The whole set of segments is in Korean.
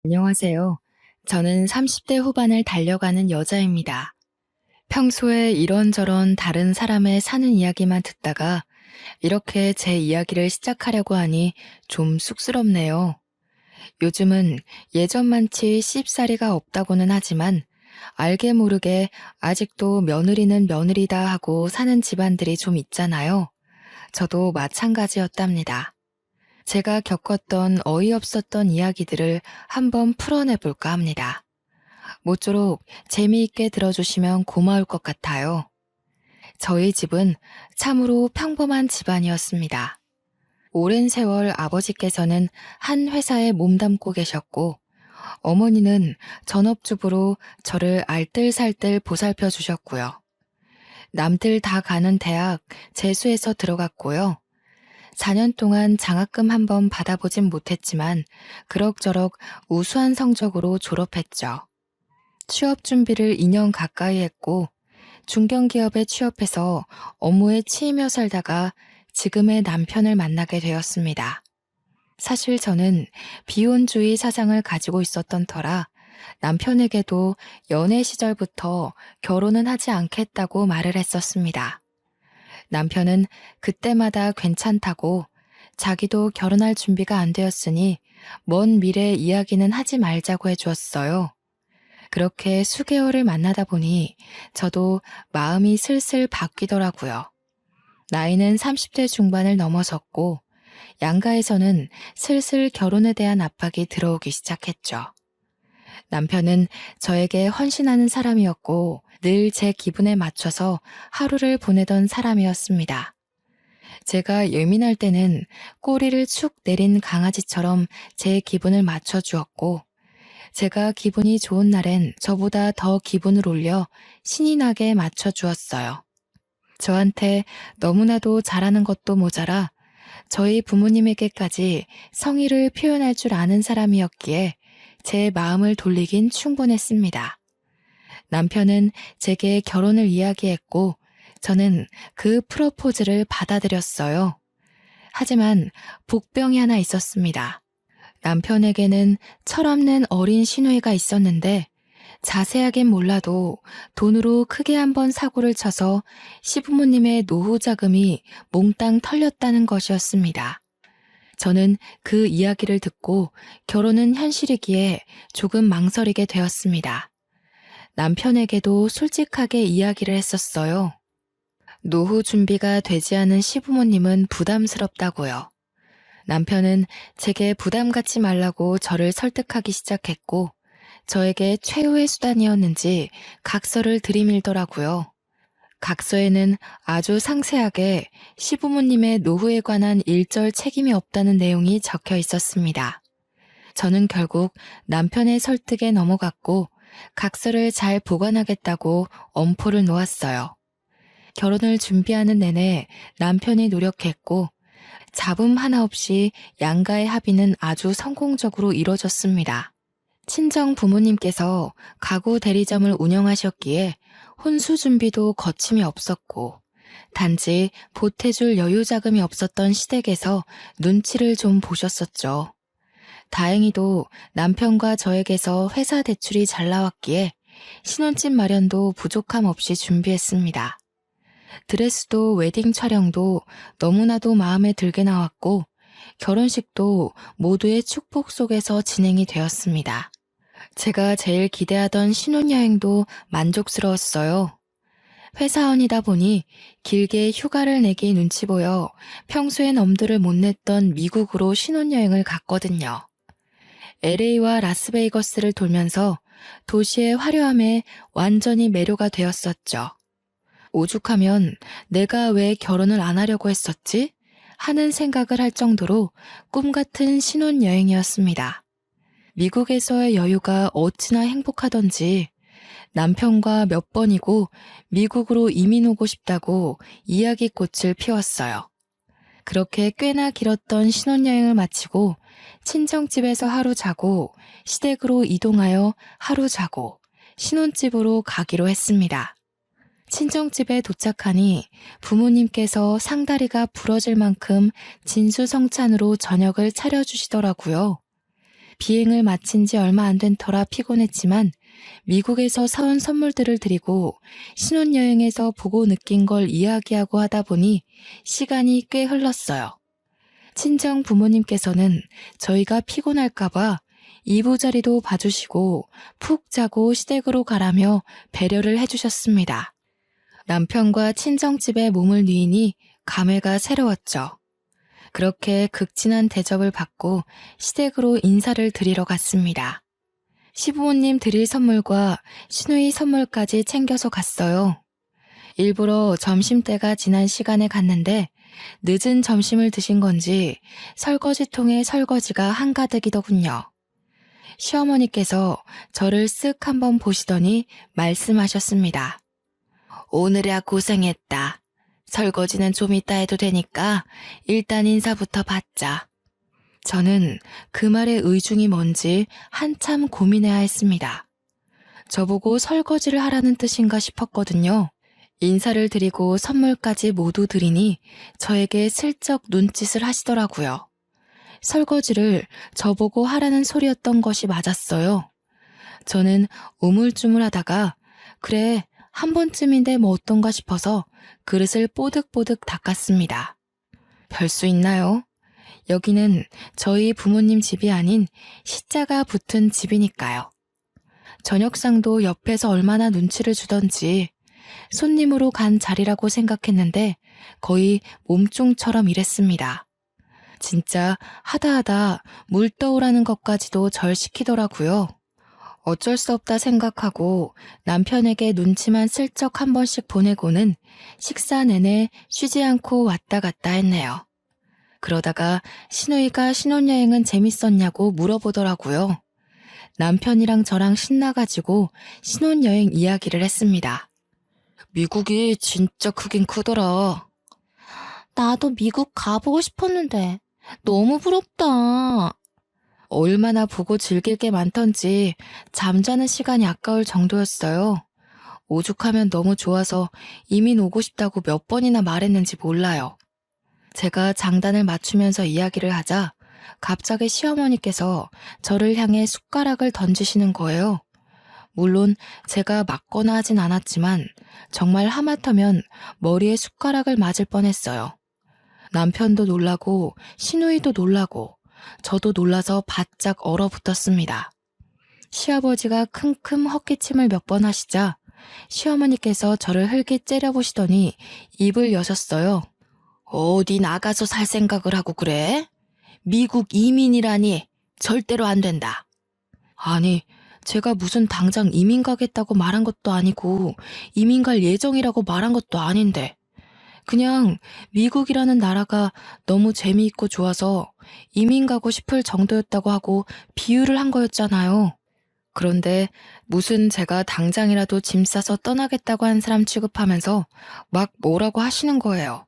안녕하세요. 저는 30대 후반을 달려가는 여자입니다. 평소에 이런저런 다른 사람의 사는 이야기만 듣다가 이렇게 제 이야기를 시작하려고 하니 좀 쑥스럽네요. 요즘은 예전만치 씹사리가 없다고는 하지만 알게 모르게 아직도 며느리는 며느리다 하고 사는 집안들이 좀 있잖아요. 저도 마찬가지였답니다. 제가 겪었던 어이없었던 이야기들을 한번 풀어내 볼까 합니다. 모쪼록 재미있게 들어주시면 고마울 것 같아요. 저희 집은 참으로 평범한 집안이었습니다. 오랜 세월 아버지께서는 한 회사에 몸담고 계셨고, 어머니는 전업주부로 저를 알뜰살뜰 보살펴 주셨고요. 남들 다 가는 대학 재수해서 들어갔고요. 4년 동안 장학금 한번 받아보진 못했지만 그럭저럭 우수한 성적으로 졸업했죠. 취업 준비를 2년 가까이 했고 중견기업에 취업해서 업무에 치이며 살다가 지금의 남편을 만나게 되었습니다. 사실 저는 비혼주의 사상을 가지고 있었던 터라 남편에게도 연애 시절부터 결혼은 하지 않겠다고 말을 했었습니다. 남편은 그때마다 괜찮다고 자기도 결혼할 준비가 안 되었으니 먼 미래 이야기는 하지 말자고 해주었어요. 그렇게 수개월을 만나다 보니 저도 마음이 슬슬 바뀌더라고요. 나이는 30대 중반을 넘어섰고 양가에서는 슬슬 결혼에 대한 압박이 들어오기 시작했죠. 남편은 저에게 헌신하는 사람이었고 늘 제 기분에 맞춰서 하루를 보내던 사람이었습니다. 제가 예민할 때는 꼬리를 축 내린 강아지처럼 제 기분을 맞춰주었고 제가 기분이 좋은 날엔 저보다 더 기분을 올려 신이 나게 맞춰주었어요. 저한테 너무나도 잘하는 것도 모자라 저희 부모님에게까지 성의를 표현할 줄 아는 사람이었기에 제 마음을 돌리긴 충분했습니다. 남편은 제게 결혼을 이야기했고 저는 그 프로포즈를 받아들였어요. 하지만 복병이 하나 있었습니다. 남편에게는 철없는 어린 시누이가 있었는데 자세하긴 몰라도 돈으로 크게 한번 사고를 쳐서 시부모님의 노후 자금이 몽땅 털렸다는 것이었습니다. 저는 그 이야기를 듣고 결혼은 현실이기에 조금 망설이게 되었습니다. 남편에게도 솔직하게 이야기를 했었어요. 노후 준비가 되지 않은 시부모님은 부담스럽다고요. 남편은 제게 부담 갖지 말라고 저를 설득하기 시작했고 저에게 최후의 수단이었는지 각서를 들이밀더라고요. 각서에는 아주 상세하게 시부모님의 노후에 관한 일절 책임이 없다는 내용이 적혀 있었습니다. 저는 결국 남편의 설득에 넘어갔고 각서를 잘 보관하겠다고 엄포를 놓았어요. 결혼을 준비하는 내내 남편이 노력했고 잡음 하나 없이 양가의 합의는 아주 성공적으로 이뤄졌습니다. 친정 부모님께서 가구 대리점을 운영하셨기에 혼수 준비도 거침이 없었고 단지 보태줄 여유 자금이 없었던 시댁에서 눈치를 좀 보셨었죠. 다행히도 남편과 저에게서 회사 대출이 잘 나왔기에 신혼집 마련도 부족함 없이 준비했습니다. 드레스도 웨딩 촬영도 너무나도 마음에 들게 나왔고 결혼식도 모두의 축복 속에서 진행이 되었습니다. 제가 제일 기대하던 신혼여행도 만족스러웠어요. 회사원이다 보니 길게 휴가를 내기 눈치 보여 평소엔 엄두를 못 냈던 미국으로 신혼여행을 갔거든요. LA와 라스베이거스를 돌면서 도시의 화려함에 완전히 매료가 되었었죠. 오죽하면 내가 왜 결혼을 안 하려고 했었지? 하는 생각을 할 정도로 꿈같은 신혼여행이었습니다. 미국에서의 여유가 어찌나 행복하던지 남편과 몇 번이고 미국으로 이민 오고 싶다고 이야기꽃을 피웠어요. 그렇게 꽤나 길었던 신혼여행을 마치고 친정집에서 하루 자고 시댁으로 이동하여 하루 자고 신혼집으로 가기로 했습니다. 친정집에 도착하니 부모님께서 상다리가 부러질 만큼 진수성찬으로 저녁을 차려주시더라고요. 비행을 마친 지 얼마 안 된 터라 피곤했지만 미국에서 사온 선물들을 드리고 신혼여행에서 보고 느낀 걸 이야기하고 하다 보니 시간이 꽤 흘렀어요. 친정 부모님께서는 저희가 피곤할까봐 이부자리도 봐주시고 푹 자고 시댁으로 가라며 배려를 해주셨습니다. 남편과 친정집에 몸을 뉘이니 감회가 새로웠죠. 그렇게 극진한 대접을 받고 시댁으로 인사를 드리러 갔습니다. 시부모님 드릴 선물과 시누이 선물까지 챙겨서 갔어요. 일부러 점심때가 지난 시간에 갔는데 늦은 점심을 드신 건지 설거지통에 설거지가 한가득이더군요. 시어머니께서 저를 쓱 한번 보시더니 말씀하셨습니다. 오늘이야 고생했다. 설거지는 좀 이따 해도 되니까 일단 인사부터 받자. 저는 그 말의 의중이 뭔지 한참 고민해야 했습니다. 저보고 설거지를 하라는 뜻인가 싶었거든요. 인사를 드리고 선물까지 모두 드리니 저에게 슬쩍 눈짓을 하시더라고요. 설거지를 저보고 하라는 소리였던 것이 맞았어요. 저는 우물쭈물하다가 그래 한 번쯤인데 뭐 어떤가 싶어서 그릇을 뽀득뽀득 닦았습니다. 별 수 있나요? 여기는 저희 부모님 집이 아닌 시자가 붙은 집이니까요. 저녁상도 옆에서 얼마나 눈치를 주던지 손님으로 간 자리라고 생각했는데 거의 몸종처럼 일했습니다. 진짜 하다하다 물 떠오라는 것까지도 절 시키더라고요. 어쩔 수 없다 생각하고 남편에게 눈치만 슬쩍 한 번씩 보내고는 식사 내내 쉬지 않고 왔다 갔다 했네요. 그러다가 시누이가 신혼여행은 재밌었냐고 물어보더라고요. 남편이랑 저랑 신나가지고 신혼여행 이야기를 했습니다. 미국이 진짜 크긴 크더라. 나도 미국 가보고 싶었는데 너무 부럽다. 얼마나 보고 즐길 게 많던지 잠자는 시간이 아까울 정도였어요. 오죽하면 너무 좋아서 이민 오고 싶다고 몇 번이나 말했는지 몰라요. 제가 장단을 맞추면서 이야기를 하자 갑자기 시어머니께서 저를 향해 숟가락을 던지시는 거예요. 물론 제가 맞거나 하진 않았지만 정말 하마터면 머리에 숟가락을 맞을 뻔했어요. 남편도 놀라고 시누이도 놀라고 저도 놀라서 바짝 얼어붙었습니다. 시아버지가 킁킁 헛기침을 몇 번 하시자 시어머니께서 저를 흘깃 째려보시더니 입을 여셨어요. 어디 나가서 살 생각을 하고 그래? 미국 이민이라니 절대로 안 된다. 아니, 제가 무슨 당장 이민 가겠다고 말한 것도 아니고 이민 갈 예정이라고 말한 것도 아닌데 그냥 미국이라는 나라가 너무 재미있고 좋아서 이민 가고 싶을 정도였다고 하고 비유를 한 거였잖아요. 그런데 무슨 제가 당장이라도 짐 싸서 떠나겠다고 한 사람 취급하면서 막 뭐라고 하시는 거예요.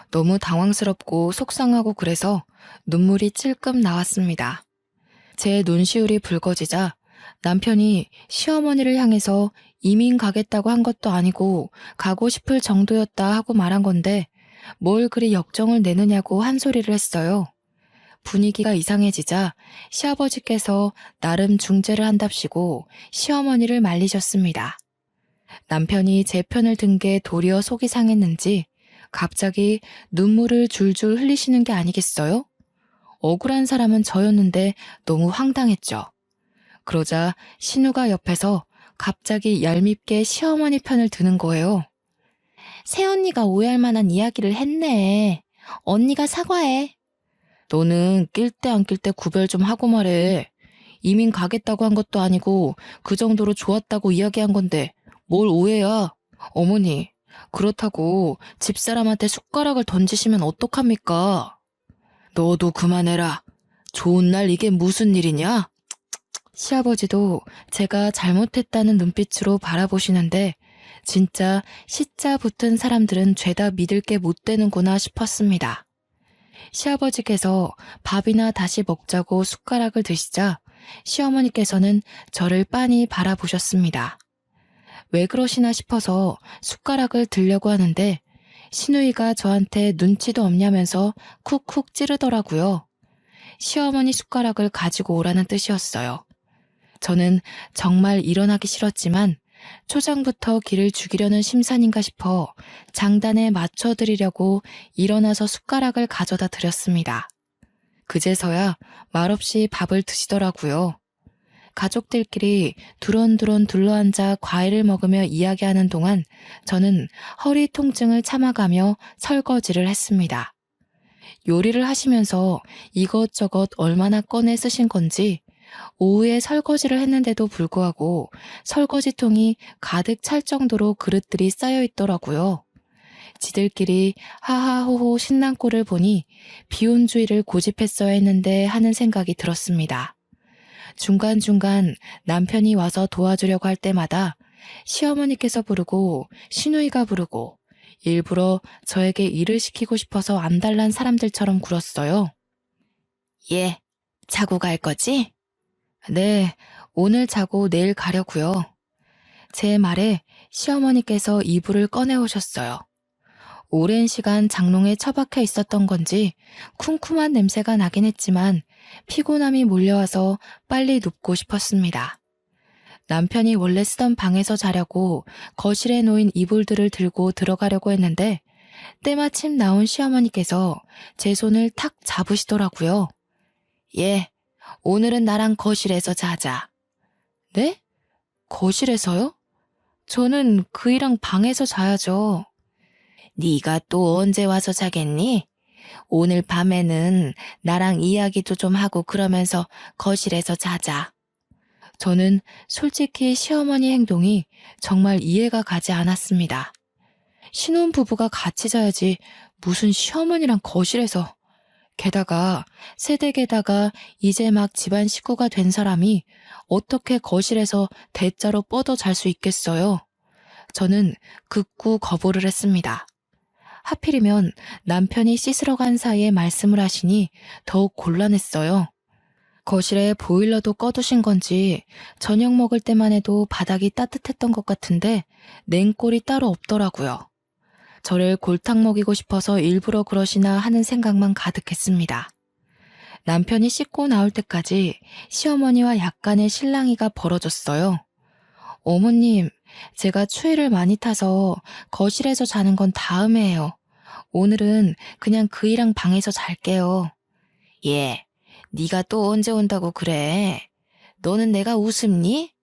너무 당황스럽고 속상하고 그래서 눈물이 찔끔 나왔습니다. 제 눈시울이 붉어지자 남편이 시어머니를 향해서 이민 가겠다고 한 것도 아니고 가고 싶을 정도였다 하고 말한 건데 뭘 그리 역정을 내느냐고 한 소리를 했어요. 분위기가 이상해지자 시아버지께서 나름 중재를 한답시고 시어머니를 말리셨습니다. 남편이 제 편을 든 게 도리어 속이 상했는지 갑자기 눈물을 줄줄 흘리시는 게 아니겠어요? 억울한 사람은 저였는데 너무 황당했죠. 그러자 신우가 옆에서 갑자기 얄밉게 시어머니 편을 드는 거예요. 새언니가 오해할 만한 이야기를 했네. 언니가 사과해. 너는 낄 때 안 낄 때 구별 좀 하고 말해. 이민 가겠다고 한 것도 아니고 그 정도로 좋았다고 이야기한 건데 뭘 오해야. 어머니, 그렇다고 집사람한테 숟가락을 던지시면 어떡합니까? 너도 그만해라. 좋은 날 이게 무슨 일이냐? 시아버지도 제가 잘못했다는 눈빛으로 바라보시는데 진짜 시자 붙은 사람들은 죄다 믿을 게 못 되는구나 싶었습니다. 시아버지께서 밥이나 다시 먹자고 숟가락을 드시자 시어머니께서는 저를 빤히 바라보셨습니다. 왜 그러시나 싶어서 숟가락을 들려고 하는데 시누이가 저한테 눈치도 없냐면서 쿡쿡 찌르더라고요. 시어머니 숟가락을 가지고 오라는 뜻이었어요. 저는 정말 일어나기 싫었지만 초장부터 기를 죽이려는 심산인가 싶어 장단에 맞춰드리려고 일어나서 숟가락을 가져다 드렸습니다. 그제서야 말없이 밥을 드시더라고요. 가족들끼리 두런두런 둘러앉아 과일을 먹으며 이야기하는 동안 저는 허리 통증을 참아가며 설거지를 했습니다. 요리를 하시면서 이것저것 얼마나 꺼내 쓰신 건지 오후에 설거지를 했는데도 불구하고 설거지통이 가득 찰 정도로 그릇들이 쌓여 있더라고요. 지들끼리 하하호호 신난 꼴을 보니 비혼주의를 고집했어야 했는데 하는 생각이 들었습니다. 중간중간 남편이 와서 도와주려고 할 때마다 시어머니께서 부르고 시누이가 부르고 일부러 저에게 일을 시키고 싶어서 안달난 사람들처럼 굴었어요. 예, 자고 갈 거지? 네, 오늘 자고 내일 가려고요. 제 말에 시어머니께서 이불을 꺼내오셨어요. 오랜 시간 장롱에 처박혀 있었던 건지 쿰쿰한 냄새가 나긴 했지만 피곤함이 몰려와서 빨리 눕고 싶었습니다. 남편이 원래 쓰던 방에서 자려고 거실에 놓인 이불들을 들고 들어가려고 했는데 때마침 나온 시어머니께서 제 손을 탁 잡으시더라고요. 예, 오늘은 나랑 거실에서 자자. 네? 거실에서요? 저는 그이랑 방에서 자야죠. 네가 또 언제 와서 자겠니? 오늘 밤에는 나랑 이야기도 좀 하고 그러면서 거실에서 자자. 저는 솔직히 시어머니 행동이 정말 이해가 가지 않았습니다. 신혼부부가 같이 자야지 무슨 시어머니랑 거실에서. 게다가 새댁에다가 이제 막 집안 식구가 된 사람이 어떻게 거실에서 대자로 뻗어 잘 수 있겠어요? 저는 극구 거부를 했습니다. 하필이면 남편이 씻으러 간 사이에 말씀을 하시니 더욱 곤란했어요. 거실에 보일러도 꺼두신 건지 저녁 먹을 때만 해도 바닥이 따뜻했던 것 같은데 냉골이 따로 없더라고요. 저를 골탕 먹이고 싶어서 일부러 그러시나 하는 생각만 가득했습니다. 남편이 씻고 나올 때까지 시어머니와 약간의 실랑이가 벌어졌어요. 어머님, 제가 추위를 많이 타서 거실에서 자는 건 다음에 해요. 오늘은 그냥 그이랑 방에서 잘게요. 예, 네가 또 언제 온다고 그래? 너는 내가 우습니?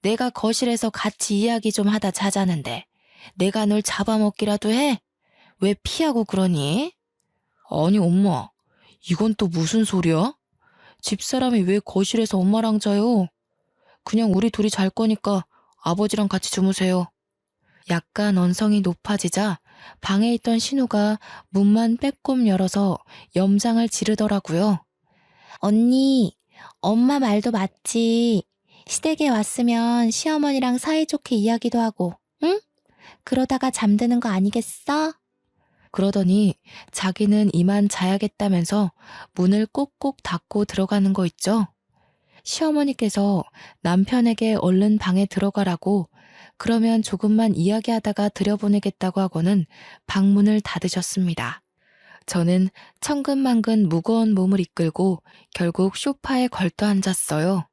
내가 거실에서 같이 이야기 좀 하다 자자는데 내가 널 잡아먹기라도 해? 왜 피하고 그러니? 아니 엄마, 이건 또 무슨 소리야? 집사람이 왜 거실에서 엄마랑 자요? 그냥 우리 둘이 잘 거니까 아버지랑 같이 주무세요. 약간 언성이 높아지자 방에 있던 신우가 문만 빼꼼 열어서 염장을 지르더라고요. 언니, 엄마 말도 맞지. 시댁에 왔으면 시어머니랑 사이좋게 이야기도 하고, 응? 그러다가 잠드는 거 아니겠어? 그러더니 자기는 이만 자야겠다면서 문을 꼭꼭 닫고 들어가는 거 있죠? 시어머니께서 남편에게 얼른 방에 들어가라고 그러면 조금만 이야기하다가 들여보내겠다고 하고는 방문을 닫으셨습니다. 저는 천근만근 무거운 몸을 이끌고 결국 소파에 걸터 앉았어요.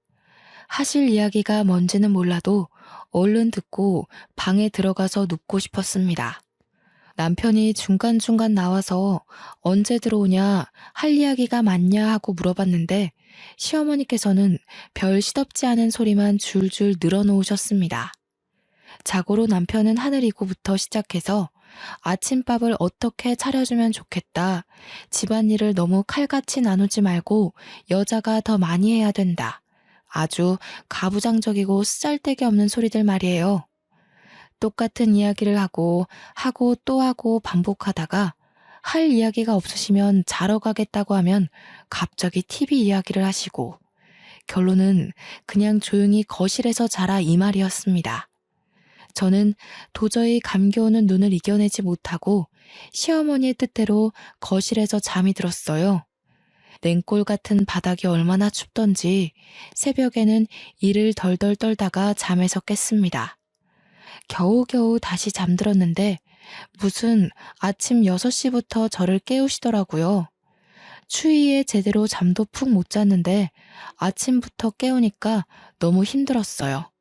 하실 이야기가 뭔지는 몰라도 얼른 듣고 방에 들어가서 눕고 싶었습니다. 남편이 중간중간 나와서 언제 들어오냐, 할 이야기가 많냐 하고 물어봤는데 시어머니께서는 별 시덥지 않은 소리만 줄줄 늘어놓으셨습니다. 자고로 남편은 하늘이고부터 시작해서 아침밥을 어떻게 차려주면 좋겠다. 집안일을 너무 칼같이 나누지 말고 여자가 더 많이 해야 된다. 아주 가부장적이고 쓰잘데기 없는 소리들 말이에요. 똑같은 이야기를 하고 또 하고 반복하다가 할 이야기가 없으시면 자러 가겠다고 하면 갑자기 TV 이야기를 하시고 결론은 그냥 조용히 거실에서 자라 이 말이었습니다. 저는 도저히 감겨오는 눈을 이겨내지 못하고 시어머니의 뜻대로 거실에서 잠이 들었어요. 냉골 같은 바닥이 얼마나 춥던지 새벽에는 이를 덜덜 떨다가 잠에서 깼습니다. 겨우겨우 다시 잠들었는데 무슨 아침 6시부터 저를 깨우시더라고요. 추위에 제대로 잠도 푹 못 잤는데 아침부터 깨우니까 너무 힘들었어요.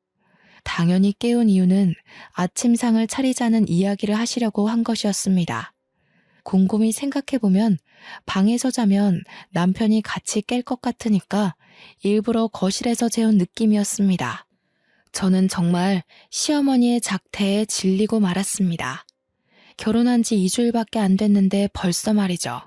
당연히 깨운 이유는 아침상을 차리자는 이야기를 하시려고 한 것이었습니다. 곰곰이 생각해보면 방에서 자면 남편이 같이 깰 것 같으니까 일부러 거실에서 재운 느낌이었습니다. 저는 정말 시어머니의 작태에 질리고 말았습니다. 결혼한 지 2주일밖에 안 됐는데 벌써 말이죠.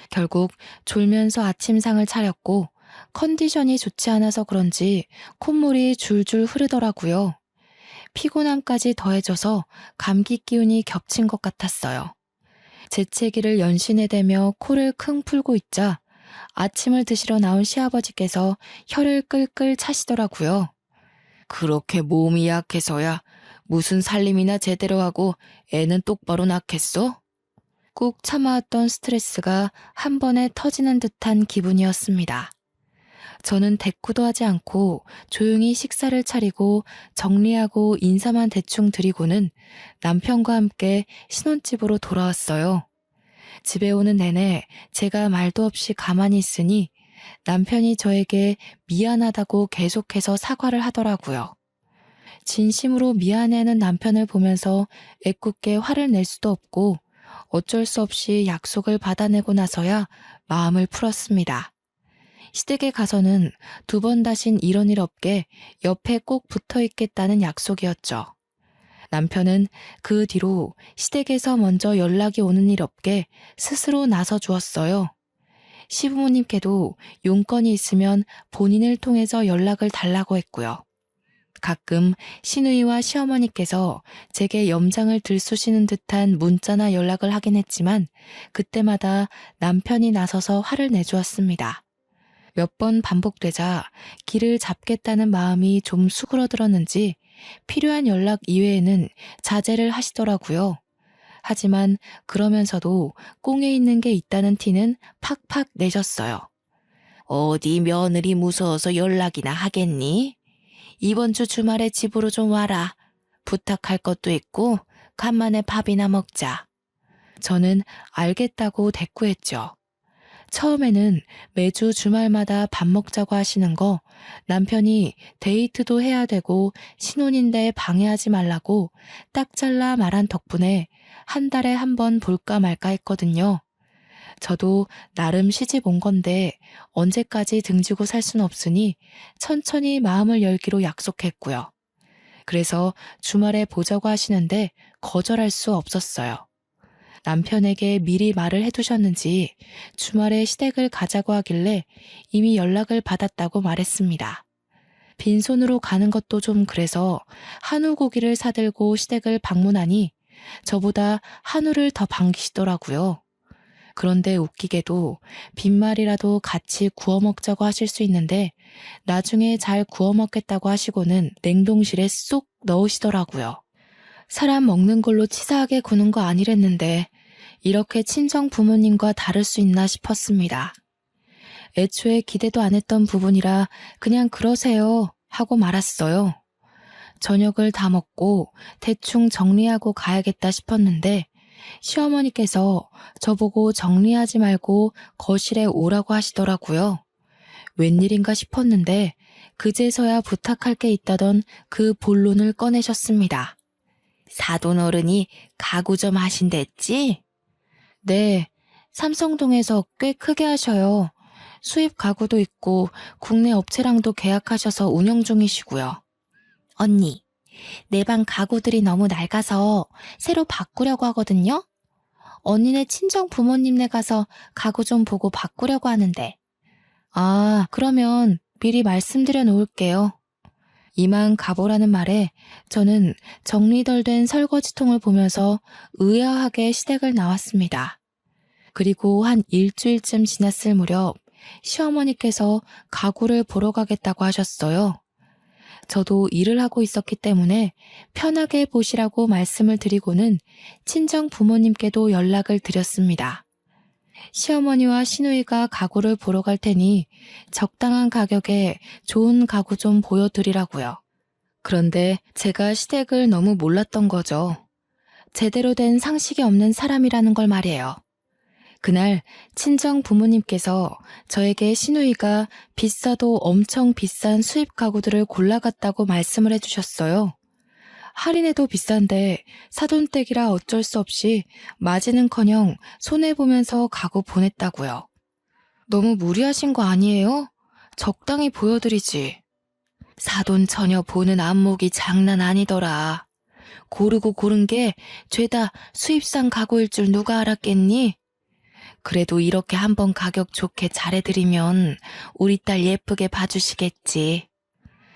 결국 졸면서 아침상을 차렸고 컨디션이 좋지 않아서 그런지 콧물이 줄줄 흐르더라고요. 피곤함까지 더해져서 감기 기운이 겹친 것 같았어요. 재채기를 연신해 대며 코를 킁 풀고 있자 아침을 드시러 나온 시아버지께서 혀를 끌끌 차시더라고요. 그렇게 몸이 약해서야 무슨 살림이나 제대로 하고 애는 똑바로 낳겠어? 꾹 참아왔던 스트레스가 한 번에 터지는 듯한 기분이었습니다. 저는 대꾸도 하지 않고 조용히 식사를 차리고 정리하고 인사만 대충 드리고는 남편과 함께 신혼집으로 돌아왔어요. 집에 오는 내내 제가 말도 없이 가만히 있으니 남편이 저에게 미안하다고 계속해서 사과를 하더라고요. 진심으로 미안해하는 남편을 보면서 애꿎게 화를 낼 수도 없고 어쩔 수 없이 약속을 받아내고 나서야 마음을 풀었습니다. 시댁에 가서는 2번 다신 이런 일 없게 옆에 꼭 붙어 있겠다는 약속이었죠. 남편은 그 뒤로 시댁에서 먼저 연락이 오는 일 없게 스스로 나서 주었어요. 시부모님께도 용건이 있으면 본인을 통해서 연락을 달라고 했고요. 가끔 시누이와 시어머니께서 제게 염장을 들쑤시는 듯한 문자나 연락을 하긴 했지만 그때마다 남편이 나서서 화를 내주었습니다. 몇 번 반복되자 길을 잡겠다는 마음이 좀 수그러들었는지 필요한 연락 이외에는 자제를 하시더라고요. 하지만 그러면서도 꽁에 있는 게 있다는 티는 팍팍 내셨어요. 어디 며느리 무서워서 연락이나 하겠니? 이번 주 주말에 집으로 좀 와라. 부탁할 것도 있고 간만에 밥이나 먹자. 저는 알겠다고 대꾸했죠. 처음에는 매주 주말마다 밥 먹자고 하시는 거 남편이 데이트도 해야 되고 신혼인데 방해하지 말라고 딱 잘라 말한 덕분에 한 달에 한 번 볼까 말까 했거든요. 저도 나름 시집 온 건데 언제까지 등지고 살 순 없으니 천천히 마음을 열기로 약속했고요. 그래서 주말에 보자고 하시는데 거절할 수 없었어요. 남편에게 미리 말을 해두셨는지 주말에 시댁을 가자고 하길래 이미 연락을 받았다고 말했습니다. 빈손으로 가는 것도 좀 그래서 한우 고기를 사들고 시댁을 방문하니 저보다 한우를 더 반기시더라고요. 그런데 웃기게도 빈말이라도 같이 구워 먹자고 하실 수 있는데 나중에 잘 구워 먹겠다고 하시고는 냉동실에 쏙 넣으시더라고요. 사람 먹는 걸로 치사하게 구는 거 아니랬는데 이렇게 친정 부모님과 다를 수 있나 싶었습니다. 애초에 기대도 안 했던 부분이라 그냥 그러세요 하고 말았어요. 저녁을 다 먹고 대충 정리하고 가야겠다 싶었는데 시어머니께서 저보고 정리하지 말고 거실에 오라고 하시더라고요. 웬일인가 싶었는데 그제서야 부탁할 게 있다던 그 본론을 꺼내셨습니다. 사돈 어른이 가구 좀 하신댔지? 네, 삼성동에서 꽤 크게 하셔요. 수입 가구도 있고 국내 업체랑도 계약하셔서 운영 중이시고요. 언니, 내 방 가구들이 너무 낡아서 새로 바꾸려고 하거든요? 언니네 친정 부모님네 가서 가구 좀 보고 바꾸려고 하는데. 아, 그러면 미리 말씀드려 놓을게요. 이만 가보라는 말에 저는 정리 덜 된 설거지통을 보면서 의아하게 시댁을 나왔습니다. 그리고 한 일주일쯤 지났을 무렵 시어머니께서 가구를 보러 가겠다고 하셨어요. 저도 일을 하고 있었기 때문에 편하게 보시라고 말씀을 드리고는 친정 부모님께도 연락을 드렸습니다. 시어머니와 시누이가 가구를 보러 갈 테니 적당한 가격에 좋은 가구 좀 보여드리라고요. 그런데 제가 시댁을 너무 몰랐던 거죠. 제대로 된 상식이 없는 사람이라는 걸 말이에요. 그날 친정 부모님께서 저에게 시누이가 비싸도 엄청 비싼 수입 가구들을 골라갔다고 말씀을 해주셨어요. 할인해도 비싼데 사돈댁이라 어쩔 수 없이 맞이는커녕 손해보면서 가구 보냈다고요. 너무 무리하신 거 아니에요? 적당히 보여드리지. 사돈 처녀 보는 안목이 장난 아니더라. 고르고 고른 게 죄다 수입산 가구일 줄 누가 알았겠니? 그래도 이렇게 한번 가격 좋게 잘해드리면 우리 딸 예쁘게 봐주시겠지.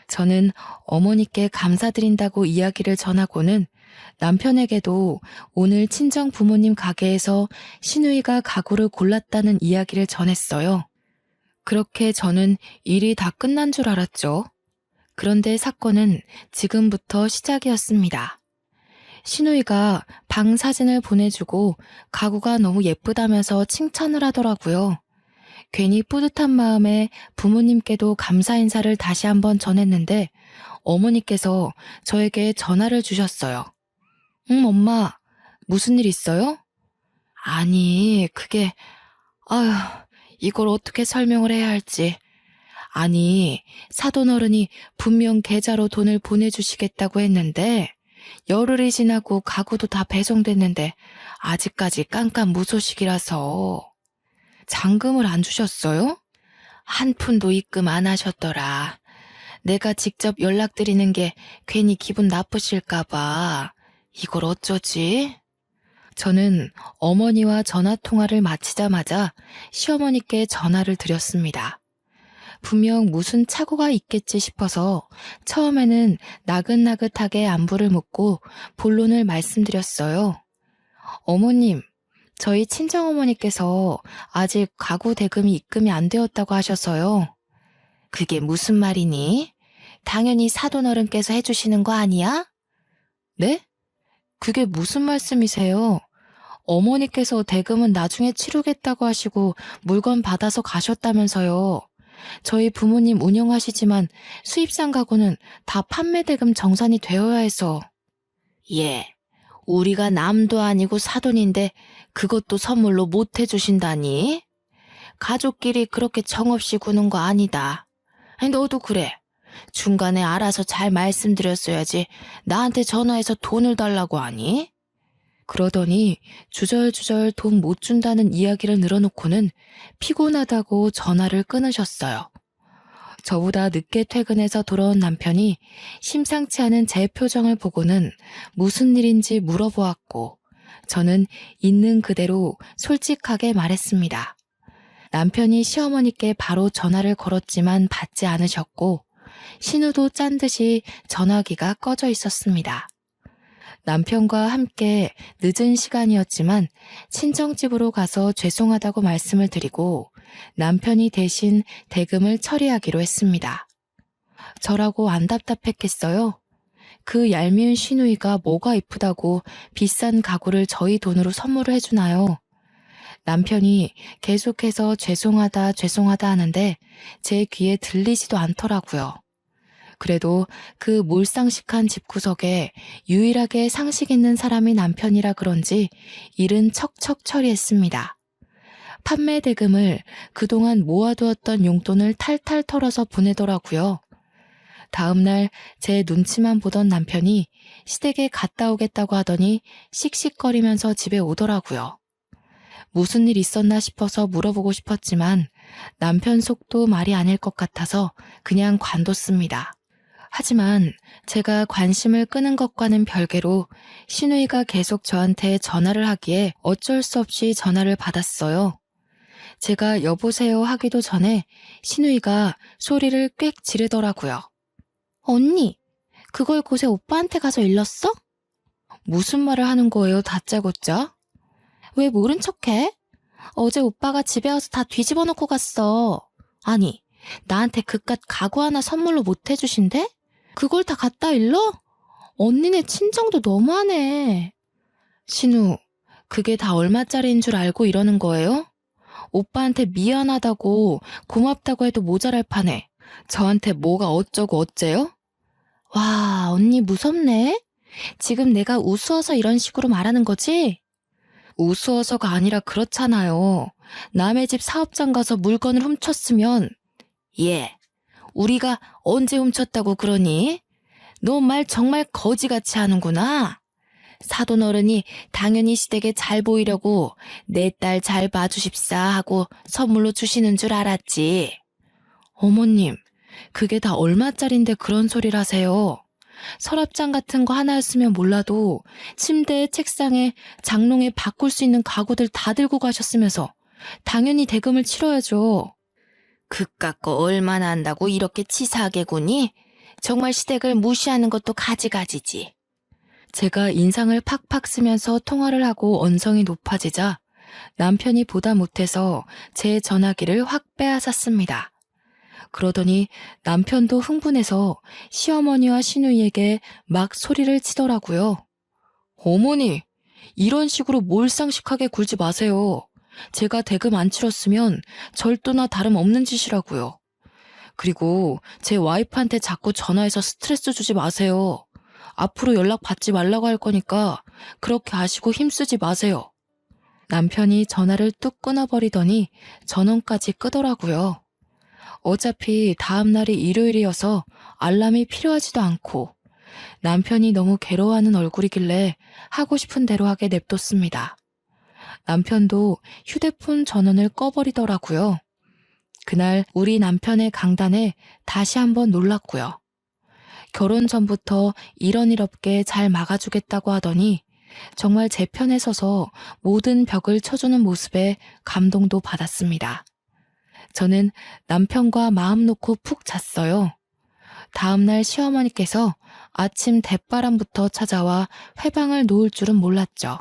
저는 어머니께 감사드린다고 이야기를 전하고는 남편에게도 오늘 친정 부모님 가게에서 시누이가 가구를 골랐다는 이야기를 전했어요. 그렇게 저는 일이 다 끝난 줄 알았죠. 그런데 사건은 지금부터 시작이었습니다. 시누이가 방 사진을 보내주고 가구가 너무 예쁘다면서 칭찬을 하더라고요. 괜히 뿌듯한 마음에 부모님께도 감사 인사를 다시 한번 전했는데 어머니께서 저에게 전화를 주셨어요. 응, 엄마, 무슨 일 있어요? 아니, 그게, 아휴, 이걸 어떻게 설명을 해야 할지. 아니, 사돈어른이 분명 계좌로 돈을 보내주시겠다고 했는데 열흘이 지나고 가구도 다 배송됐는데 아직까지 깜깜무소식이라서. 잔금을 안 주셨어요? 한 푼도 입금 안 하셨더라. 내가 직접 연락드리는 게 괜히 기분 나쁘실까봐. 이걸 어쩌지? 저는 어머니와 전화통화를 마치자마자 시어머니께 전화를 드렸습니다. 분명 무슨 착오가 있겠지 싶어서 처음에는 나긋나긋하게 안부를 묻고 본론을 말씀드렸어요. 어머님, 저희 친정어머니께서 아직 가구 대금이 입금이 안 되었다고 하셔서요. 그게 무슨 말이니? 당연히 사돈어른께서 해주시는 거 아니야? 네? 그게 무슨 말씀이세요? 어머니께서 대금은 나중에 치르겠다고 하시고 물건 받아서 가셨다면서요. 저희 부모님 운영하시지만 수입산 가구는 다 판매 대금 정산이 되어야 해서. 예, 우리가 남도 아니고 사돈인데 그것도 선물로 못 해주신다니? 가족끼리 그렇게 정없이 구는 거 아니다. 아니, 너도 그래. 중간에 알아서 잘 말씀드렸어야지 나한테 전화해서 돈을 달라고 하니? 그러더니 주절주절 돈 못 준다는 이야기를 늘어놓고는 피곤하다고 전화를 끊으셨어요. 저보다 늦게 퇴근해서 돌아온 남편이 심상치 않은 제 표정을 보고는 무슨 일인지 물어보았고 저는 있는 그대로 솔직하게 말했습니다. 남편이 시어머니께 바로 전화를 걸었지만 받지 않으셨고 신우도 짠 듯이 전화기가 꺼져 있었습니다. 남편과 함께 늦은 시간이었지만 친정집으로 가서 죄송하다고 말씀을 드리고 남편이 대신 대금을 처리하기로 했습니다. 저라고 안 답답했겠어요? 그 얄미운 시누이가 뭐가 이쁘다고 비싼 가구를 저희 돈으로 선물을 해주나요? 남편이 계속해서 죄송하다 죄송하다 하는데 제 귀에 들리지도 않더라고요. 그래도 그 몰상식한 집구석에 유일하게 상식 있는 사람이 남편이라 그런지 일은 척척 처리했습니다. 판매 대금을 그동안 모아두었던 용돈을 탈탈 털어서 보내더라고요. 다음날 제 눈치만 보던 남편이 시댁에 갔다 오겠다고 하더니 씩씩거리면서 집에 오더라고요. 무슨 일 있었나 싶어서 물어보고 싶었지만 남편 속도 말이 아닐 것 같아서 그냥 관뒀습니다. 하지만 제가 관심을 끄는 것과는 별개로 시누이가 계속 저한테 전화를 하기에 어쩔 수 없이 전화를 받았어요. 제가 여보세요 하기도 전에 시누이가 소리를 꽥 지르더라고요. 언니, 그걸 곳에 오빠한테 가서 일렀어? 무슨 말을 하는 거예요, 다짜고짜? 왜 모른 척해? 어제 오빠가 집에 와서 다 뒤집어 놓고 갔어. 아니, 나한테 그깟 가구 하나 선물로 못 해주신대? 그걸 다 갖다 일러? 언니네 친정도 너무하네. 신우, 그게 다 얼마짜리인 줄 알고 이러는 거예요? 오빠한테 미안하다고 고맙다고 해도 모자랄 판에 저한테 뭐가 어쩌고 어째요? 와, 언니 무섭네. 지금 내가 우스워서 이런 식으로 말하는 거지? 우스워서가 아니라 그렇잖아요. 남의 집 사업장 가서 물건을 훔쳤으면 예, 우리가 언제 훔쳤다고 그러니? 너 말 정말 거지같이 하는구나. 사돈 어른이 당연히 시댁에 잘 보이려고 내 딸 잘 봐주십사 하고 선물로 주시는 줄 알았지. 어머님, 그게 다 얼마짜린데 그런 소리를 하세요. 서랍장 같은 거 하나였으면 몰라도 침대에 책상에 장롱에 바꿀 수 있는 가구들 다 들고 가셨으면서 당연히 대금을 치러야죠. 그깟 거 얼마나 한다고 이렇게 치사하게 구니? 정말 시댁을 무시하는 것도 가지가지지. 제가 인상을 팍팍 쓰면서 통화를 하고 언성이 높아지자 남편이 보다 못해서 제 전화기를 확 빼앗았습니다. 그러더니 남편도 흥분해서 시어머니와 시누이에게 막 소리를 치더라고요. 어머니, 이런 식으로 몰상식하게 굴지 마세요. 제가 대금 안 치렀으면 절도나 다름없는 짓이라고요. 그리고 제 와이프한테 자꾸 전화해서 스트레스 주지 마세요. 앞으로 연락 받지 말라고 할 거니까 그렇게 아시고 힘쓰지 마세요. 남편이 전화를 뚝 끊어버리더니 전원까지 끄더라고요. 어차피 다음날이 일요일이어서 알람이 필요하지도 않고 남편이 너무 괴로워하는 얼굴이길래 하고 싶은 대로 하게 냅뒀습니다. 남편도 휴대폰 전원을 꺼버리더라고요. 그날 우리 남편의 강단에 다시 한번 놀랐고요. 결혼 전부터 이런 일 없게 잘 막아주겠다고 하더니 정말 제 편에 서서 모든 벽을 쳐주는 모습에 감동도 받았습니다. 저는 남편과 마음 놓고 푹 잤어요. 다음날 시어머니께서 아침 대바람부터 찾아와 회방을 놓을 줄은 몰랐죠.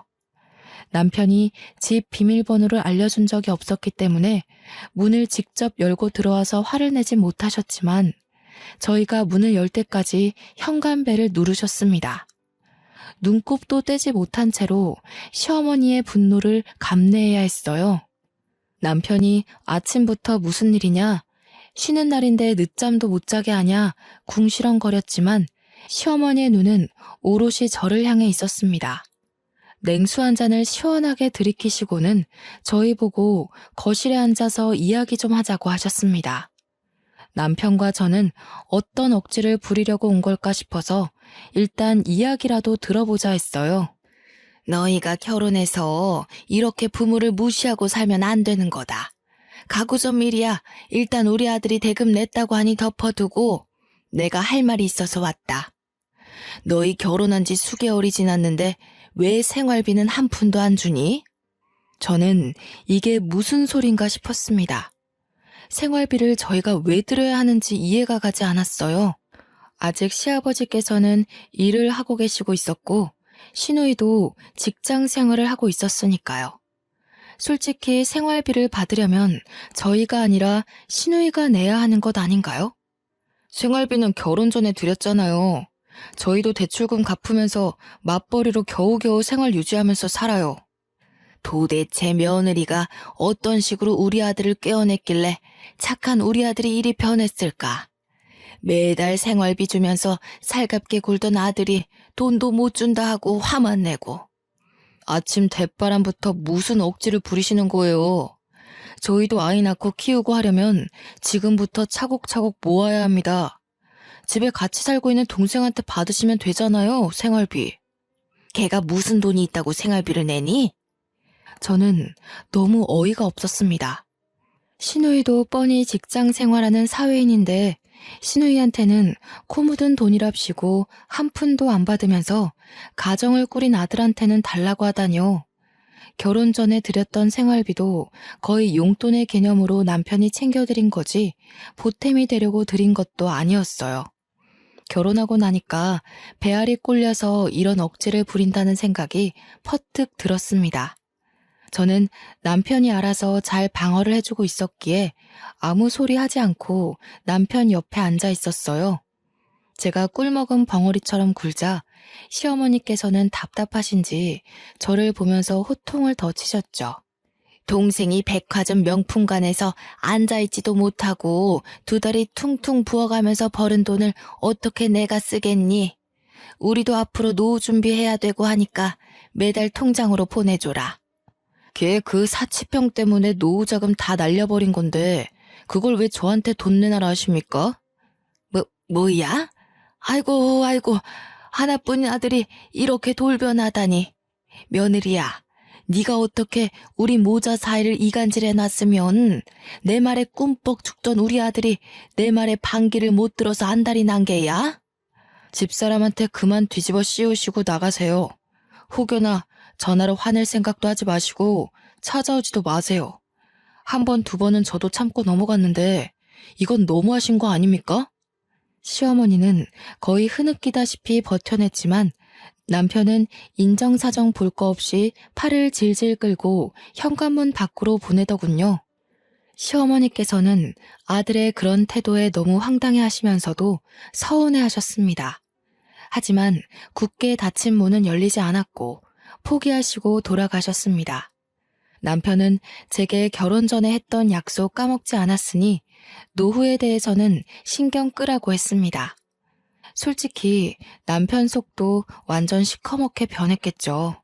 남편이 집 비밀번호를 알려준 적이 없었기 때문에 문을 직접 열고 들어와서 화를 내지 못하셨지만 저희가 문을 열 때까지 현관벨을 누르셨습니다. 눈곱도 떼지 못한 채로 시어머니의 분노를 감내해야 했어요. 남편이 아침부터 무슨 일이냐, 쉬는 날인데 늦잠도 못 자게 하냐 궁시렁거렸지만 시어머니의 눈은 오롯이 저를 향해 있었습니다. 냉수 한 잔을 시원하게 들이키시고는 저희 보고 거실에 앉아서 이야기 좀 하자고 하셨습니다. 남편과 저는 어떤 억지를 부리려고 온 걸까 싶어서 일단 이야기라도 들어보자 했어요. 너희가 결혼해서 이렇게 부모를 무시하고 살면 안 되는 거다. 가구점 일이야. 일단 우리 아들이 대금 냈다고 하니 덮어두고 내가 할 말이 있어서 왔다. 너희 결혼한 지 수개월이 지났는데 왜 생활비는 한 푼도 안 주니? 저는 이게 무슨 소린가 싶었습니다. 생활비를 저희가 왜 드려야 하는지 이해가 가지 않았어요. 아직 시아버지께서는 일을 하고 계시고 있었고 시누이도 직장 생활을 하고 있었으니까요. 솔직히 생활비를 받으려면 저희가 아니라 시누이가 내야 하는 것 아닌가요? 생활비는 결혼 전에 드렸잖아요. 저희도 대출금 갚으면서 맞벌이로 겨우겨우 생활 유지하면서 살아요. 도대체 며느리가 어떤 식으로 우리 아들을 꿰어냈길래 착한 우리 아들이 이리 변했을까? 매달 생활비 주면서 살갑게 굴던 아들이 돈도 못 준다 하고 화만 내고. 아침 대바람부터 무슨 억지를 부리시는 거예요. 저희도 아이 낳고 키우고 하려면 지금부터 차곡차곡 모아야 합니다. 집에 같이 살고 있는 동생한테 받으시면 되잖아요, 생활비. 걔가 무슨 돈이 있다고 생활비를 내니? 저는 너무 어이가 없었습니다. 시누이도 뻔히 직장 생활하는 사회인인데 시누이한테는 코 묻은 돈이랍시고 한 푼도 안 받으면서 가정을 꾸린 아들한테는 달라고 하다니요. 결혼 전에 드렸던 생활비도 거의 용돈의 개념으로 남편이 챙겨드린 거지 보탬이 되려고 드린 것도 아니었어요. 결혼하고 나니까 배알이 꼴려서 이런 억지를 부린다는 생각이 퍼뜩 들었습니다. 저는 남편이 알아서 잘 방어를 해주고 있었기에 아무 소리 하지 않고 남편 옆에 앉아 있었어요. 제가 꿀먹은 벙어리처럼 굴자 시어머니께서는 답답하신지 저를 보면서 호통을 더 치셨죠. 동생이 백화점 명품관에서 앉아있지도 못하고 두 다리 퉁퉁 부어가면서 벌은 돈을 어떻게 내가 쓰겠니? 우리도 앞으로 노후 준비해야 되고 하니까 매달 통장으로 보내줘라. 걔 그 사치병 때문에 노후자금 다 날려버린 건데 그걸 왜 저한테 돈 내놔라 하십니까? 뭐야? 아이고, 아이고, 하나뿐인 아들이 이렇게 돌변하다니. 며느리야, 네가 어떻게 우리 모자 사이를 이간질해놨으면 내 말에 꿈뻑 죽던 우리 아들이 내 말에 반기를 못 들어서 안달이 난 게야? 집사람한테 그만 뒤집어 씌우시고 나가세요. 혹여나 전화로 화낼 생각도 하지 마시고 찾아오지도 마세요. 한 번, 두 번은 저도 참고 넘어갔는데 이건 너무하신 거 아닙니까? 시어머니는 거의 흐느끼다시피 버텨냈지만 남편은 인정사정 볼 거 없이 팔을 질질 끌고 현관문 밖으로 보내더군요. 시어머니께서는 아들의 그런 태도에 너무 황당해 하시면서도 서운해 하셨습니다. 하지만 굳게 닫힌 문은 열리지 않았고 포기하시고 돌아가셨습니다. 남편은 제게 결혼 전에 했던 약속 까먹지 않았으니 노후에 대해서는 신경 끄라고 했습니다. 솔직히 남편 속도 완전 시커멓게 변했겠죠.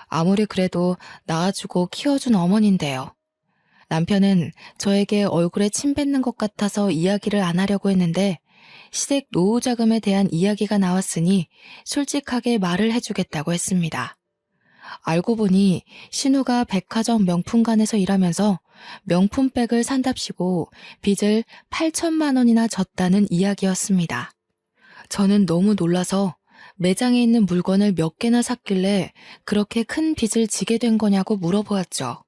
아무리 그래도 낳아주고 키워준 어머니인데요. 남편은 저에게 얼굴에 침 뱉는 것 같아서 이야기를 안 하려고 했는데 시댁 노후 자금에 대한 이야기가 나왔으니 솔직하게 말을 해주겠다고 했습니다. 알고 보니 신우가 백화점 명품관에서 일하면서 명품백을 산답시고 빚을 8천만 원이나 졌다는 이야기였습니다. 저는 너무 놀라서 매장에 있는 물건을 몇 개나 샀길래 그렇게 큰 빚을 지게 된 거냐고 물어보았죠.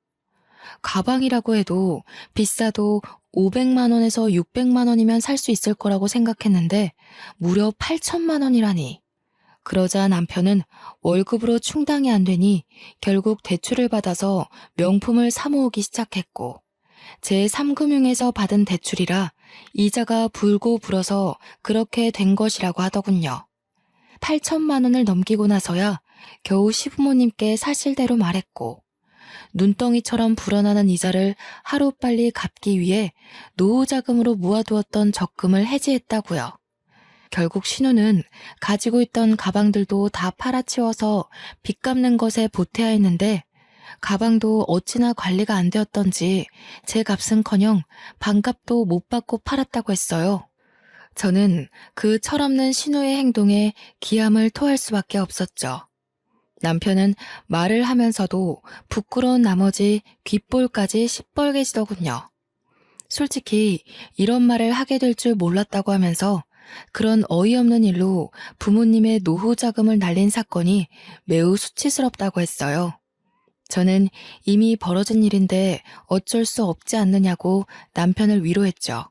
가방이라고 해도 비싸도 500만 원에서 600만 원이면 살 수 있을 거라고 생각했는데 무려 8천만 원이라니. 그러자 남편은 월급으로 충당이 안 되니 결국 대출을 받아서 명품을 사 모으기 시작했고 제3금융에서 받은 대출이라 이자가 불고 불어서 그렇게 된 것이라고 하더군요. 8천만 원을 넘기고 나서야 겨우 시부모님께 사실대로 말했고 눈덩이처럼 불어나는 이자를 하루빨리 갚기 위해 노후자금으로 모아두었던 적금을 해지했다고요. 결국 신우는 가지고 있던 가방들도 다 팔아치워서 빚 갚는 것에 보태야 했는데 가방도 어찌나 관리가 안 되었던지 제 값은커녕 반값도 못 받고 팔았다고 했어요. 저는 그 철없는 신우의 행동에 기함을 토할 수밖에 없었죠. 남편은 말을 하면서도 부끄러운 나머지 귓볼까지 시뻘개지더군요. 솔직히 이런 말을 하게 될 줄 몰랐다고 하면서 그런 어이없는 일로 부모님의 노후 자금을 날린 사건이 매우 수치스럽다고 했어요. 저는 이미 벌어진 일인데 어쩔 수 없지 않느냐고 남편을 위로했죠.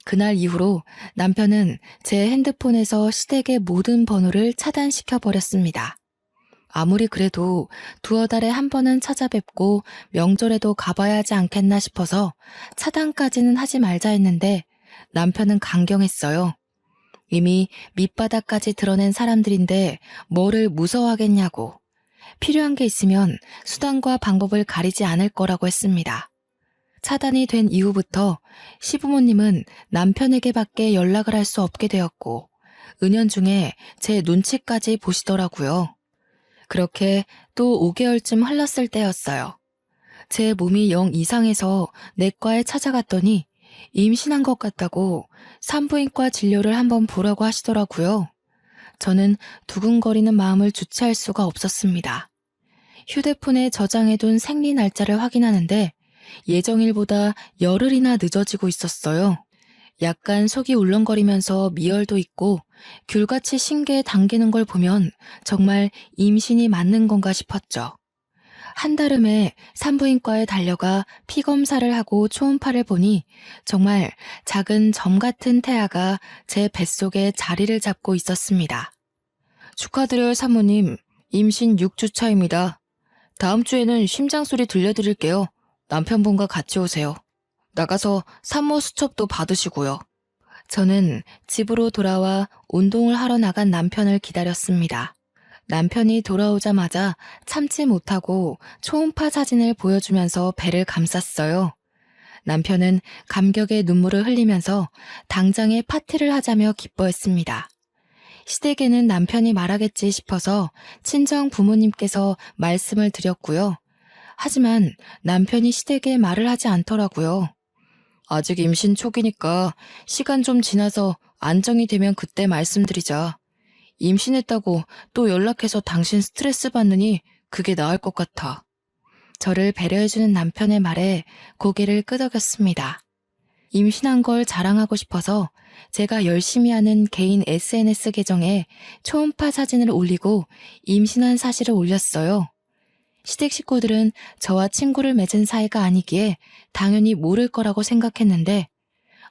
그날 이후로 남편은 제 핸드폰에서 시댁의 모든 번호를 차단시켜 버렸습니다. 아무리 그래도 두어 달에 한 번은 찾아뵙고 명절에도 가봐야 하지 않겠나 싶어서 차단까지는 하지 말자 했는데 남편은 강경했어요. 이미 밑바닥까지 드러낸 사람들인데 뭐를 무서워하겠냐고. 필요한 게 있으면 수단과 방법을 가리지 않을 거라고 했습니다. 차단이 된 이후부터 시부모님은 남편에게밖에 연락을 할 수 없게 되었고 은연중에 제 눈치까지 보시더라고요. 그렇게 또 5개월쯤 흘렀을 때였어요. 제 몸이 영 이상해서 내과에 찾아갔더니 임신한 것 같다고 산부인과 진료를 한번 보라고 하시더라고요. 저는 두근거리는 마음을 주체할 수가 없었습니다. 휴대폰에 저장해둔 생리 날짜를 확인하는데 예정일보다 열흘이나 늦어지고 있었어요. 약간 속이 울렁거리면서 미열도 있고 귤같이 신계에 당기는 걸 보면 정말 임신이 맞는 건가 싶었죠. 한달음에 산부인과에 달려가 피검사를 하고 초음파를 보니 정말 작은 점 같은 태아가 제 뱃속에 자리를 잡고 있었습니다. 축하드려요, 사모님. 임신 6주 차입니다. 다음 주에는 심장 소리 들려드릴게요. 남편분과 같이 오세요. 나가서 산모 수첩도 받으시고요. 저는 집으로 돌아와 운동을 하러 나간 남편을 기다렸습니다. 남편이 돌아오자마자 참지 못하고 초음파 사진을 보여주면서 배를 감쌌어요. 남편은 감격의 눈물을 흘리면서 당장에 파티를 하자며 기뻐했습니다. 시댁에는 남편이 말하겠지 싶어서 친정 부모님께서 말씀을 드렸고요. 하지만 남편이 시댁에 말을 하지 않더라고요. 아직 임신 초기니까 시간 좀 지나서 안정이 되면 그때 말씀드리자. 임신했다고 또 연락해서 당신 스트레스 받느니 그게 나을 것 같아. 저를 배려해주는 남편의 말에 고개를 끄덕였습니다. 임신한 걸 자랑하고 싶어서 제가 열심히 하는 개인 SNS 계정에 초음파 사진을 올리고 임신한 사실을 올렸어요. 시댁 식구들은 저와 친구를 맺은 사이가 아니기에 당연히 모를 거라고 생각했는데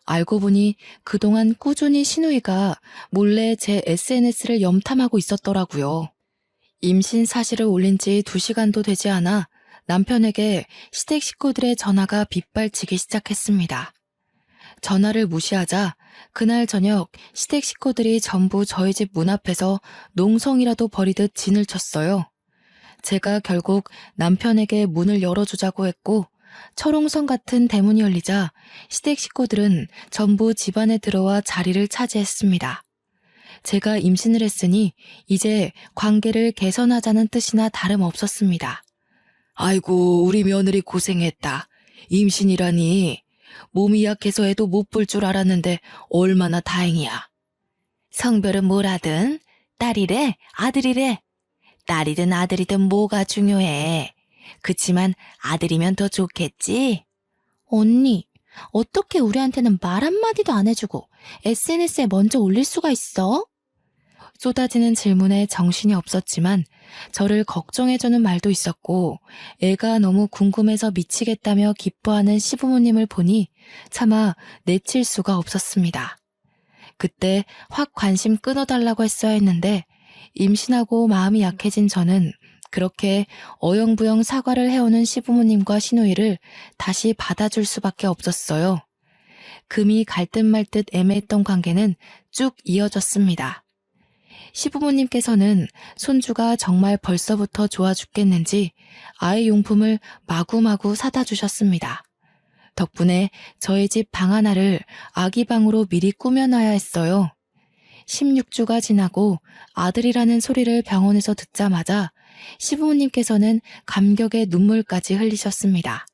알고 보니 그동안 꾸준히 신우이가 몰래 제 SNS를 염탐하고 있었더라고요. 임신 사실을 올린 지 2시간도 되지 않아 남편에게 시댁 식구들의 전화가 빗발치기 시작했습니다. 전화를 무시하자 그날 저녁 시댁 식구들이 전부 저희 집 문 앞에서 농성이라도 벌이듯 진을 쳤어요. 제가 결국 남편에게 문을 열어주자고 했고 철옹성 같은 대문이 열리자 시댁 식구들은 전부 집 안에 들어와 자리를 차지했습니다. 제가 임신을 했으니 이제 관계를 개선하자는 뜻이나 다름없었습니다. 아이고, 우리 며느리 고생했다. 임신이라니. 몸이 약해서 애도 못 볼 줄 알았는데 얼마나 다행이야. 성별은 뭐라든 딸이래 아들이래. 딸이든 아들이든 뭐가 중요해. 그치만 아들이면 더 좋겠지? 언니, 어떻게 우리한테는 말 한마디도 안 해주고 SNS에 먼저 올릴 수가 있어? 쏟아지는 질문에 정신이 없었지만 저를 걱정해주는 말도 있었고 애가 너무 궁금해서 미치겠다며 기뻐하는 시부모님을 보니 차마 내칠 수가 없었습니다. 그때 확 관심 끊어달라고 했어야 했는데 임신하고 마음이 약해진 저는 그렇게 어영부영 사과를 해오는 시부모님과 시누이를 다시 받아줄 수밖에 없었어요. 금이 갈 듯 말 듯 애매했던 관계는 쭉 이어졌습니다. 시부모님께서는 손주가 정말 벌써부터 좋아 죽겠는지 아이 용품을 마구마구 사다 주셨습니다. 덕분에 저희 집 방 하나를 아기 방으로 미리 꾸며놔야 했어요. 16주가 지나고 아들이라는 소리를 병원에서 듣자마자 시부모님께서는 감격의 눈물까지 흘리셨습니다.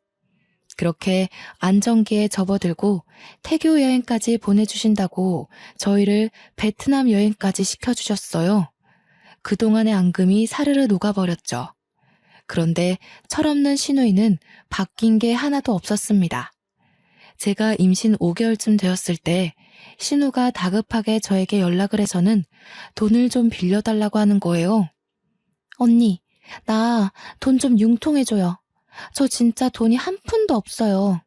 그렇게 안정기에 접어들고 태교 여행까지 보내주신다고 저희를 베트남 여행까지 시켜주셨어요. 그동안의 앙금이 사르르 녹아버렸죠. 그런데 철없는 시누이는 바뀐 게 하나도 없었습니다. 제가 임신 5개월쯤 되었을 때 신우가 다급하게 저에게 연락을 해서는 돈을 좀 빌려달라고 하는 거예요. 언니, 나 돈 좀 융통해줘요. 저 진짜 돈이 한 푼도 없어요.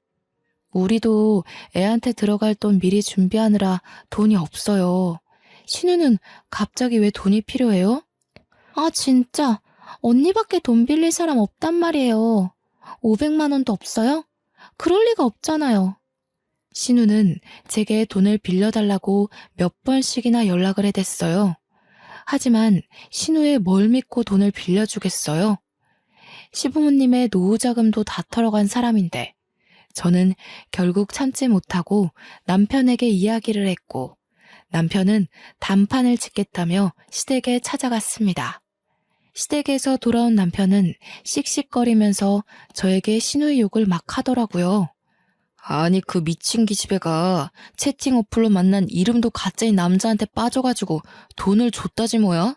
우리도 애한테 들어갈 돈 미리 준비하느라 돈이 없어요. 신우는 갑자기 왜 돈이 필요해요? 아, 진짜. 언니밖에 돈 빌릴 사람 없단 말이에요. 500만 원도 없어요? 그럴 리가 없잖아요. 신우는 제게 돈을 빌려달라고 몇 번씩이나 연락을 해댔어요. 하지만 신우의 뭘 믿고 돈을 빌려주겠어요? 시부모님의 노후자금도 다 털어간 사람인데 저는 결국 참지 못하고 남편에게 이야기를 했고 남편은 단판을 짓겠다며 시댁에 찾아갔습니다. 시댁에서 돌아온 남편은 씩씩거리면서 저에게 시누이 욕을 막 하더라고요. 아니 그 미친 기집애가 채팅 어플로 만난 이름도 가짜인 남자한테 빠져가지고 돈을 줬다지 뭐야?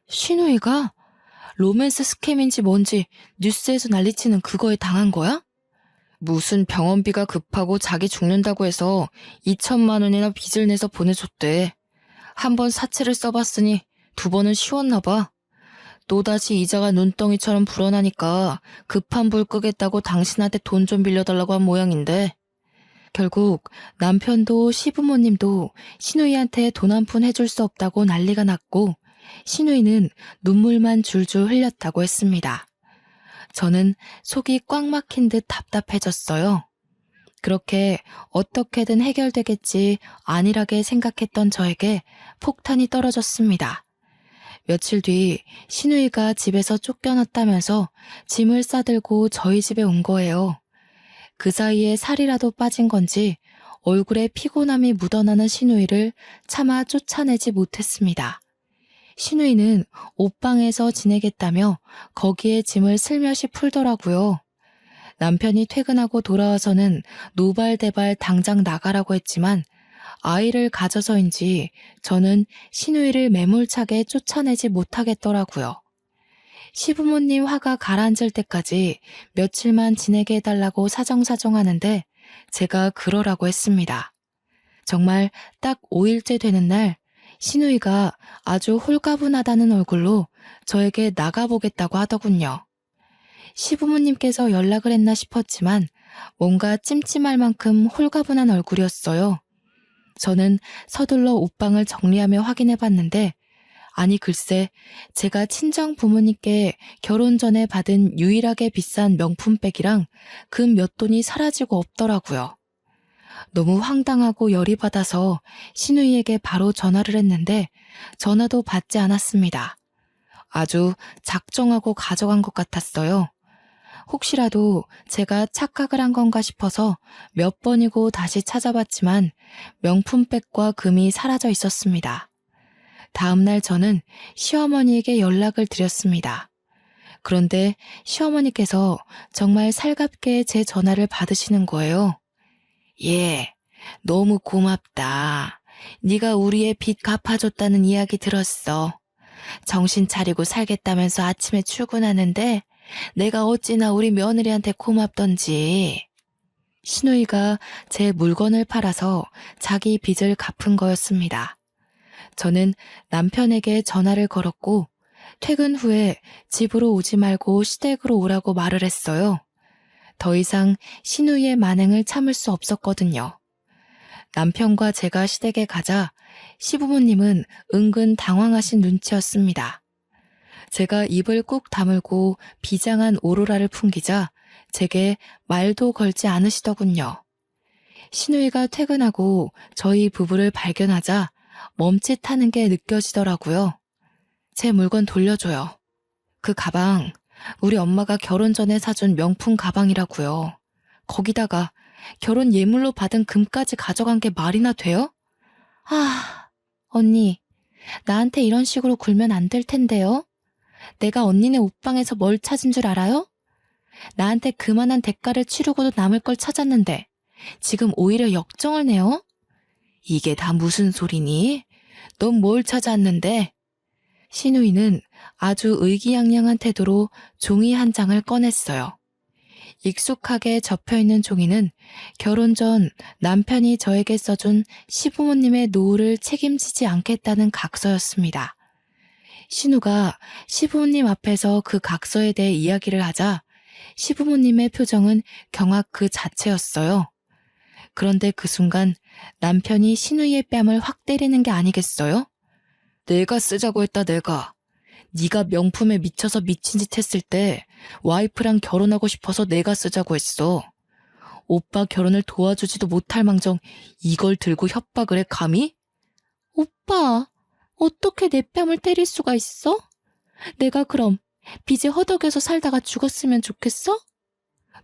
시누이가? 로맨스 스캠인지 뭔지 뉴스에서 난리치는 그거에 당한 거야? 무슨 병원비가 급하고 자기 죽는다고 해서 2천만 원이나 빚을 내서 보내줬대. 한 번 사채를 써봤으니 2번은 쉬웠나 봐. 또다시 이자가 눈덩이처럼 불어나니까 급한 불 끄겠다고 당신한테 돈 좀 빌려달라고 한 모양인데 결국 남편도 시부모님도 시누이한테 돈 한 푼 해줄 수 없다고 난리가 났고 시누이는 눈물만 줄줄 흘렸다고 했습니다. 저는 속이 꽉 막힌 듯 답답해졌어요. 그렇게 어떻게든 해결되겠지 안일하게 생각했던 저에게 폭탄이 떨어졌습니다. 며칠 뒤 시누이가 집에서 쫓겨났다면서 짐을 싸들고 저희 집에 온 거예요. 그 사이에 살이라도 빠진 건지 얼굴에 피곤함이 묻어나는 시누이를 차마 쫓아내지 못했습니다. 신우이는 옷방에서 지내겠다며 거기에 짐을 슬며시 풀더라고요. 남편이 퇴근하고 돌아와서는 노발대발 당장 나가라고 했지만 아이를 가져서인지 저는 신우이를 매몰차게 쫓아내지 못하겠더라고요. 시부모님 화가 가라앉을 때까지 며칠만 지내게 해달라고 사정사정하는데 제가 그러라고 했습니다. 정말 딱 5일째 되는 날 신우이가 아주 홀가분하다는 얼굴로 저에게 나가보겠다고 하더군요. 시부모님께서 연락을 했나 싶었지만 뭔가 찜찜할 만큼 홀가분한 얼굴이었어요. 저는 서둘러 옷방을 정리하며 확인해봤는데 아니 글쎄 제가 친정 부모님께 결혼 전에 받은 유일하게 비싼 명품백이랑 금 몇 돈이 사라지고 없더라고요. 너무 황당하고 열이 받아서 신우이에게 바로 전화를 했는데 전화도 받지 않았습니다. 아주 작정하고 가져간 것 같았어요. 혹시라도 제가 착각을 한 건가 싶어서 몇 번이고 다시 찾아봤지만 명품백과 금이 사라져 있었습니다. 다음날 저는 시어머니에게 연락을 드렸습니다. 그런데 시어머니께서 정말 살갑게 제 전화를 받으시는 거예요. 예, 너무 고맙다. 네가 우리의 빚 갚아줬다는 이야기 들었어. 정신 차리고 살겠다면서 아침에 출근하는데 내가 어찌나 우리 며느리한테 고맙던지. 신우이가 제 물건을 팔아서 자기 빚을 갚은 거였습니다. 저는 남편에게 전화를 걸었고 퇴근 후에 집으로 오지 말고 시댁으로 오라고 말을 했어요. 더 이상 신우이의 만행을 참을 수 없었거든요. 남편과 제가 시댁에 가자 시부모님은 은근 당황하신 눈치였습니다. 제가 입을 꾹 다물고 비장한 오로라를 풍기자 제게 말도 걸지 않으시더군요. 신우이가 퇴근하고 저희 부부를 발견하자 멈칫하는 게 느껴지더라고요. 제 물건 돌려줘요. 그 가방 우리 엄마가 결혼 전에 사준 명품 가방이라고요. 거기다가 결혼 예물로 받은 금까지 가져간 게 말이나 돼요? 아, 언니, 나한테 이런 식으로 굴면 안 될 텐데요. 내가 언니네 옷방에서 뭘 찾은 줄 알아요? 나한테 그만한 대가를 치르고도 남을 걸 찾았는데 지금 오히려 역정을 내요? 이게 다 무슨 소리니? 넌 뭘 찾았는데? 신우이는 아주 의기양양한 태도로 종이 한 장을 꺼냈어요. 익숙하게 접혀있는 종이는 결혼 전 남편이 저에게 써준 시부모님의 노후를 책임지지 않겠다는 각서였습니다. 신우가 시부모님 앞에서 그 각서에 대해 이야기를 하자 시부모님의 표정은 경악 그 자체였어요. 그런데 그 순간 남편이 신우이의 뺨을 확 때리는 게 아니겠어요? 내가 쓰자고 했다 내가. 네가 명품에 미쳐서 미친 짓 했을 때 와이프랑 결혼하고 싶어서 내가 쓰자고 했어. 오빠 결혼을 도와주지도 못할 망정 이걸 들고 협박을 해 감히? 오빠, 어떻게 내 뺨을 때릴 수가 있어? 내가 그럼 빚에 허덕여서 살다가 죽었으면 좋겠어?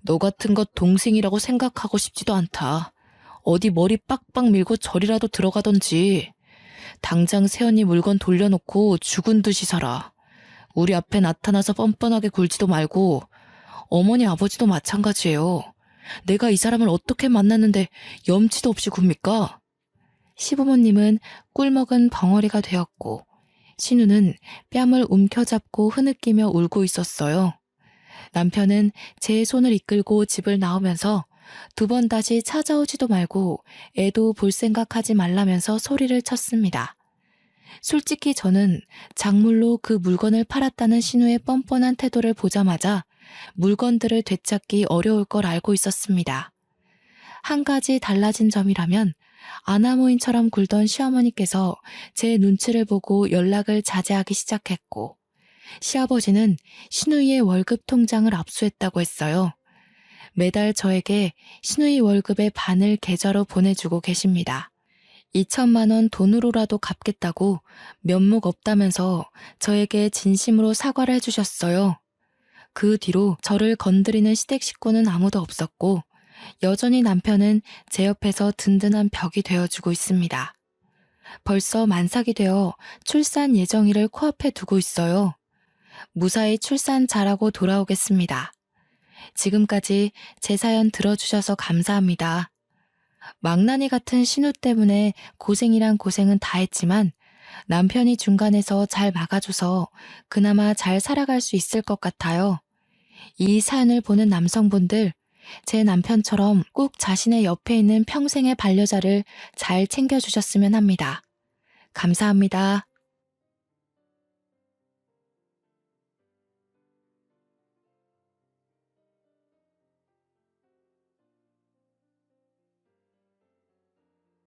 너 같은 것 동생이라고 생각하고 싶지도 않다. 어디 머리 빡빡 밀고 절이라도 들어가던지. 당장 새언니 물건 돌려놓고 죽은 듯이 살아. 우리 앞에 나타나서 뻔뻔하게 굴지도 말고 어머니 아버지도 마찬가지예요. 내가 이 사람을 어떻게 만났는데 염치도 없이 굽니까? 시부모님은 꿀먹은 벙어리가 되었고 신우는 뺨을 움켜잡고 흐느끼며 울고 있었어요. 남편은 제 손을 이끌고 집을 나오면서 두 번 다시 찾아오지도 말고 애도 볼 생각하지 말라면서 소리를 쳤습니다. 솔직히 저는 작물로 그 물건을 팔았다는 신우의 뻔뻔한 태도를 보자마자 물건들을 되찾기 어려울 걸 알고 있었습니다. 한 가지 달라진 점이라면 아나무인처럼 굴던 시어머니께서 제 눈치를 보고 연락을 자제하기 시작했고 시아버지는 신우이의 월급 통장을 압수했다고 했어요. 매달 저에게 신우이 월급의 반을 계좌로 보내주고 계십니다. 2천만 원 돈으로라도 갚겠다고 면목 없다면서 저에게 진심으로 사과를 해주셨어요. 그 뒤로 저를 건드리는 시댁 식구는 아무도 없었고 여전히 남편은 제 옆에서 든든한 벽이 되어주고 있습니다. 벌써 만삭이 되어 출산 예정일을 코앞에 두고 있어요. 무사히 출산 잘하고 돌아오겠습니다. 지금까지 제 사연 들어주셔서 감사합니다. 망나니 같은 신우 때문에 고생이란 고생은 다 했지만 남편이 중간에서 잘 막아줘서 그나마 잘 살아갈 수 있을 것 같아요. 이 사연을 보는 남성분들, 제 남편처럼 꼭 자신의 옆에 있는 평생의 반려자를 잘 챙겨주셨으면 합니다. 감사합니다.